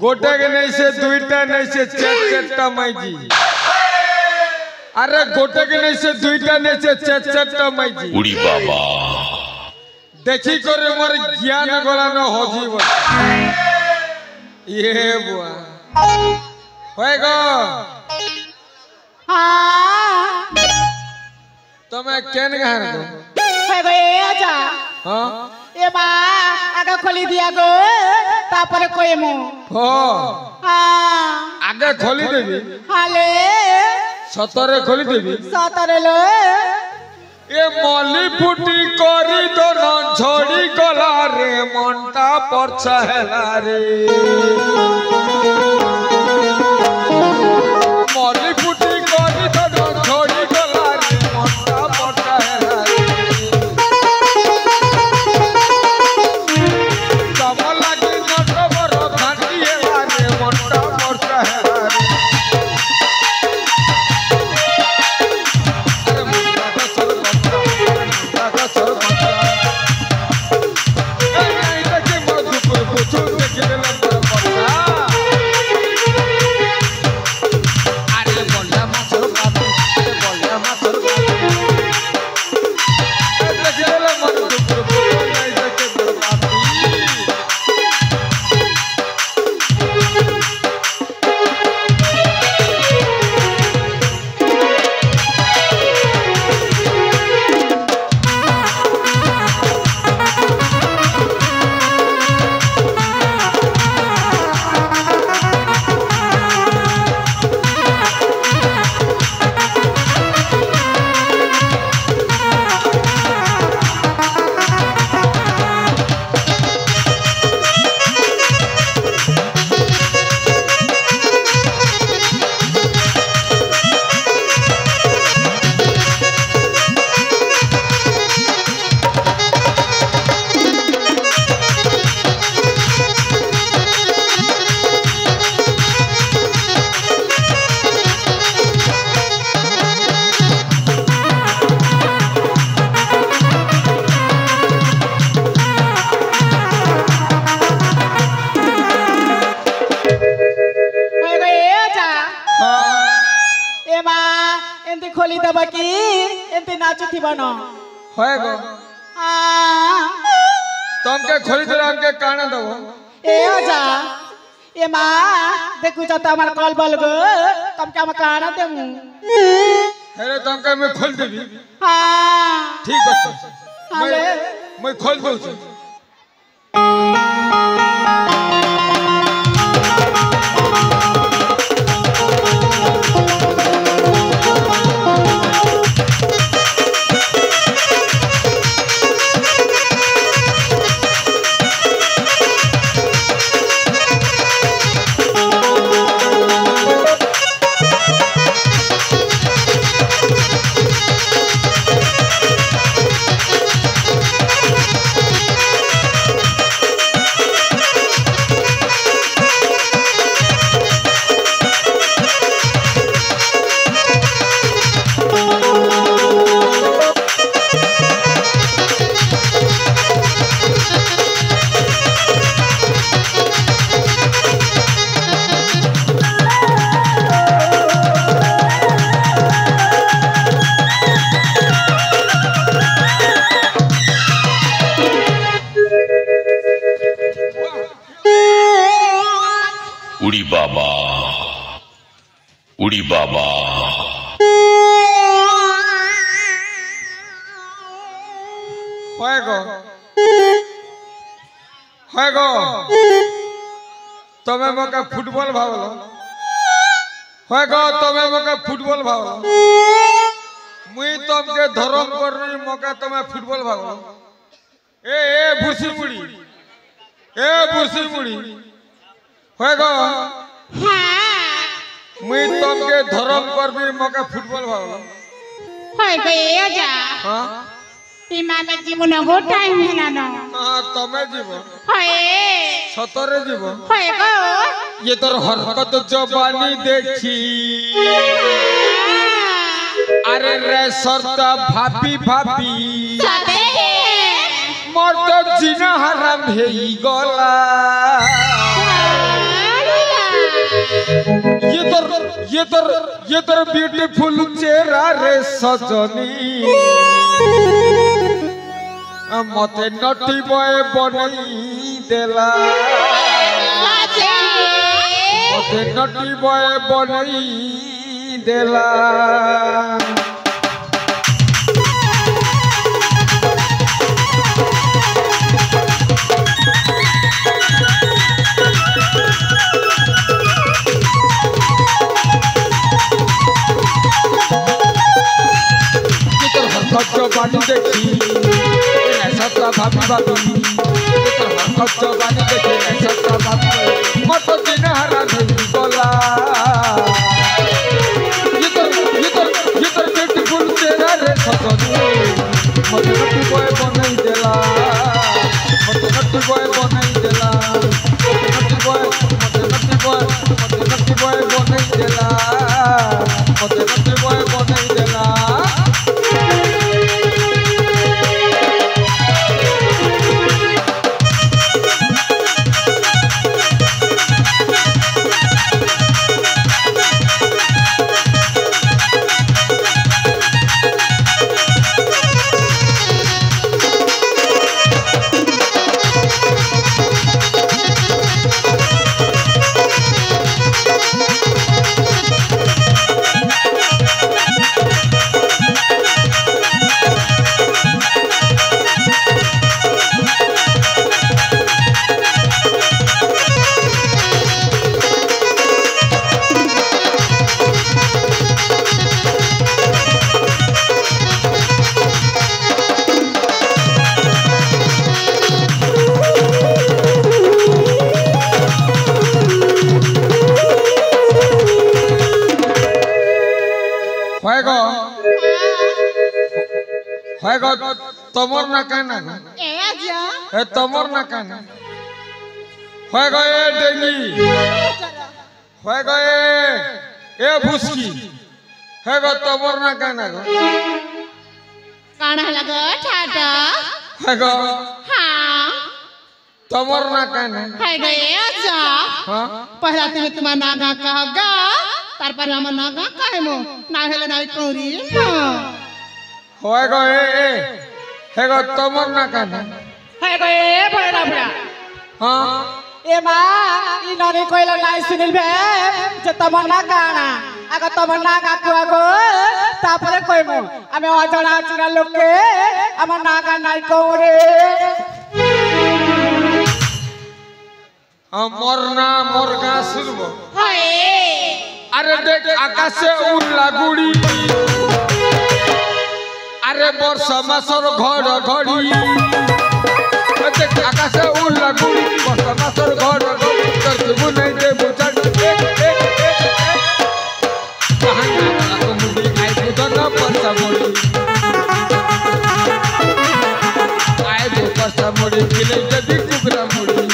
गोटे के नहीं से दुईटा नहीं से चार माइजी। अरे गोटे के नहीं से दुईटा नहीं से चार माइजी। उड़ी बाबा देखी करे मोर ज्ञान गला न हो जीवन। ये बुआ होएगा। हाँ तुम्हें क्या नहीं कहना तो? होएगा ये आजा। हाँ ये बा आगे खोली दिया गो तापर कोई मु हो हाँ आगे खोली देवी हाले सतरे खोली देवी सतरे लो ये मली फुटी करी तो न छोड़ी गला रे मनटा परछा हैला रे मली फुटी करी तो न छोड़ी गला रे मनटा परछा हैला रे खोली दबा की एंते नाचो थी बनो होएगो तुम के खोली दे हमके काना दो ए आजा ए मां देखु जाता हमार कॉल बल गो तुम के हम काना देमु अरे तुम के मैं खोल देबी हां ठीक है मैं खोल दऊ छी उड़ी बाबा उड़ी बाबा होएगो হয় গো তুমি মকে ফুটবল ভাবলো হয় গো তুমি মকে ফুটবল ভাবলো মুই তোমাকে ধরম করি মকে তুমি ফুটবল ভাবলো এ ভুসি মুড়ি হয় গো মুই তোমাকে ধরম করবি মকে ফুটবল ভাবলো হয় গো যা হ্যাঁ ইমানে জীবন গো টাইম হেলা না তুমি জীবন হয় সতরে জীবন হয় গো ये তোর হরকত জবানি দেখি আরে রে সরতা ভাবি সাথে মোর তো জিনা হারাম হেই গলা ये তোর ब्यूटीफुल चेहरा रे सजनी मते नटी बय बनई देला मते नटी बय बनई देला बानी देखी सत्ता भाभी खर्च बानी देखी सत्ता भाभी मत दिन हरा नहीं बोला ये तो ब्यूटीफुल चेहरा रे सजनी मत नटी बॉय बनाई देला मत नटी बॉय बनाई देला मत नटी बॉय बनाई देला मत नटी बॉय बनाई देला तमर ना कहना ए जा ए तमर ना कहना होय गए डेंगी होय गए ए भुसकी है गो तमर ना कहना गो काना लगा ठाटा है गो हां तमर ना कहना है गए जा हां पहला तुम नागा कहगा तार पर हम नागा कहमो ना हेले नाही करी हां होय गए है गो तमर ना कहना है गए भैरा भैरा हां ए मा इ नरे कोइला लाई सुनिल बे जे तमर ना गाना आगा तमर ना गा को तापरे कइमु आमे अजणा चिरा लोके আমার নাগা নাই কোরে মরনা মরগা শুনবো হায় আরে দেখ আকাশে উড়লা গুড়ি আরে বর্ষা মাসর ঘড় ঘড়ি দেখ আকাশে উড়লা গুড়ি বর্ষা মাসর ঘড় ঘড়ি তোর জীবন নাই দে বুঝা কাহানা মুড়ি আই বুঝনা পরসা মুড়ি আই দে পরসা মুড়ি কিলে যদি কুকরা মুড়ি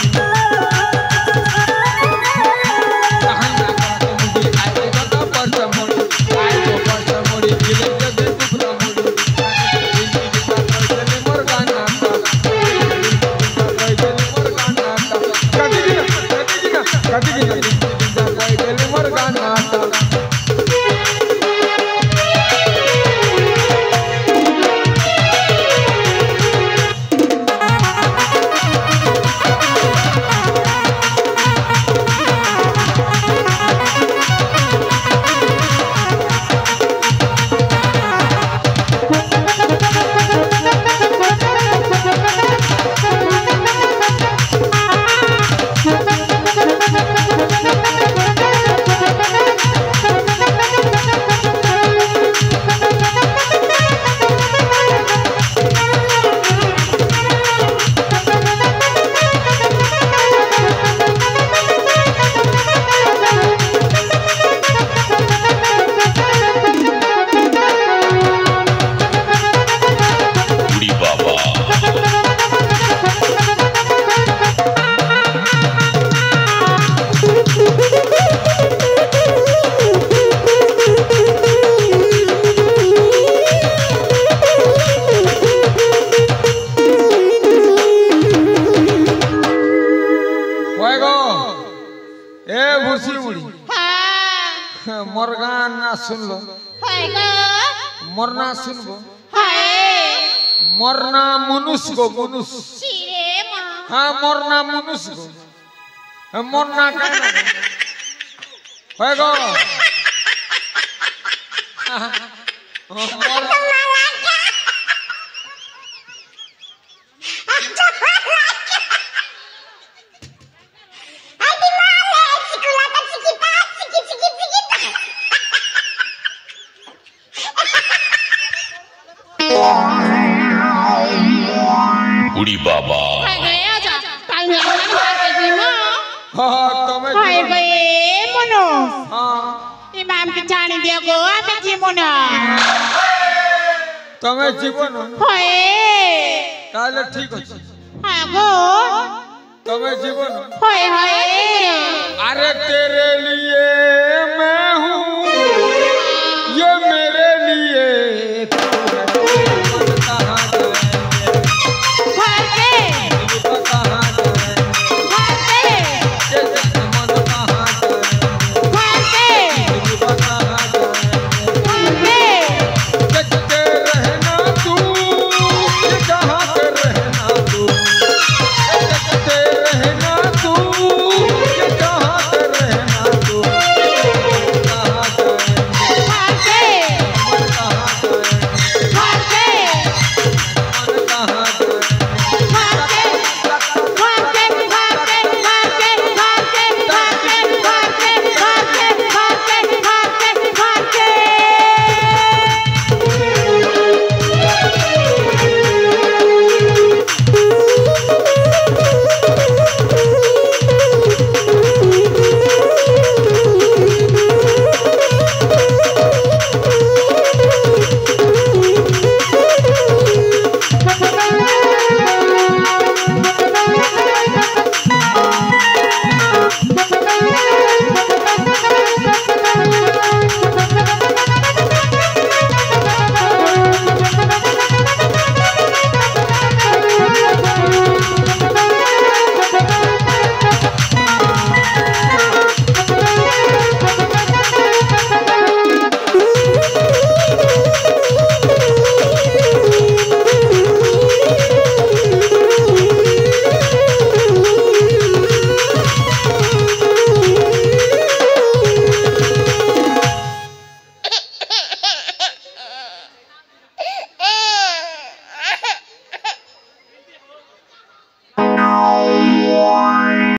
मोर गाना सुन लो मरना सुनबो मरना मनुष्य को मनुष्य हाँ मरना मनुष्य को मरना कहना होएगा उड़ी बाबा तमे जीवन ताले ठीक अछि तमे जीवन अरे तेरे लिए